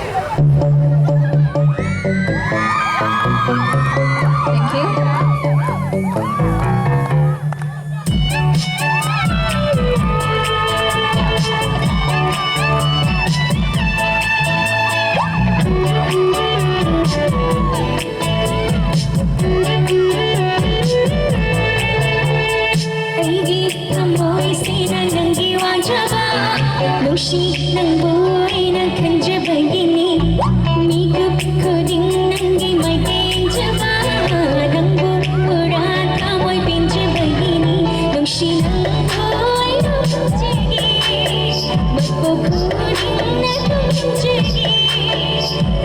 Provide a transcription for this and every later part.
Thank you. Eigi Thamoisina Nangi Wajaba, Nushi nang buhay na kanjaba ini, migup kuding nangi mayam jaba, nang burat amoy pinjaba ini, Nushi nang buhay na kanjagi, magpo kuding na kanjagi,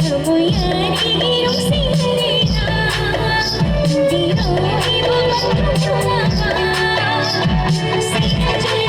Thamoyani irong Sangeeta, diro ibu magkakalaga. Sinjaba.